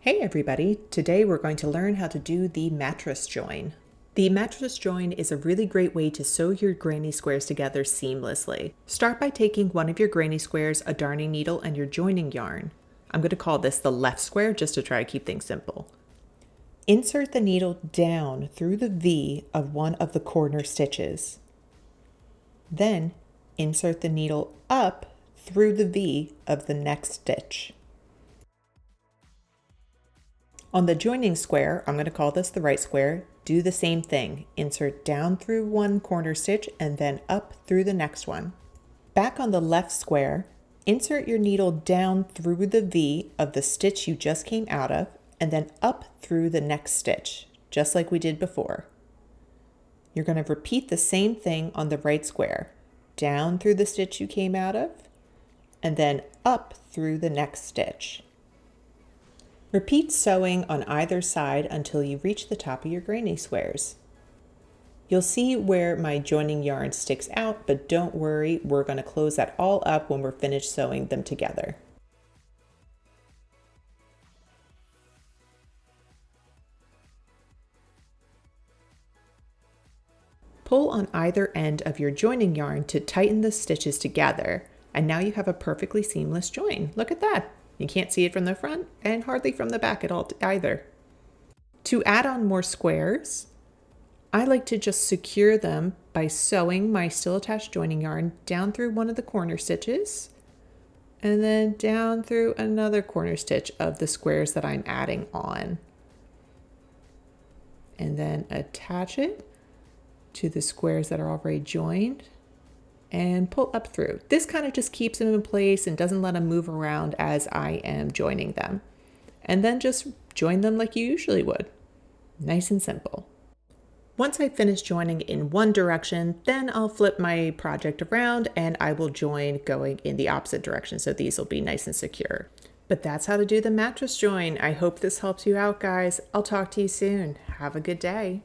Hey everybody, today we're going to learn how to do the mattress join. The mattress join is a really great way to sew your granny squares together seamlessly. Start by taking one of your granny squares, a darning needle, and your joining yarn. I'm going to call this the left square just to try to keep things simple. Insert the needle down through the V of one of the corner stitches. Then insert the needle up through the V of the next stitch. On the joining square, I'm going to call this the right square, do the same thing. Insert down through one corner stitch and then up through the next one. Back on the left square, insert your needle down through the V of the stitch you just came out of and then up through the next stitch, just like we did before. You're going to repeat the same thing on the right square, down through the stitch you came out of and then up through the next stitch. Repeat sewing on either side until you reach the top of your granny squares. You'll see where my joining yarn sticks out, but don't worry, we're going to close that all up when we're finished sewing them together. Pull on either end of your joining yarn to tighten the stitches together, and now you have a perfectly seamless join. Look at that! You can't see it from the front and hardly from the back at all either. To add on more squares, I like to just secure them by sewing my still attached joining yarn down through one of the corner stitches and then down through another corner stitch of the squares that I'm adding on. And then attach it to the squares that are already joined and pull up through. This kind of just keeps them in place and doesn't let them move around as I am joining them. And then just join them like you usually would. Nice and simple. Once I finish joining in one direction, then I'll flip my project around and I will join going in the opposite direction. So these will be nice and secure. But that's how to do the mattress join. I hope this helps you out, guys. I'll talk to you soon. Have a good day.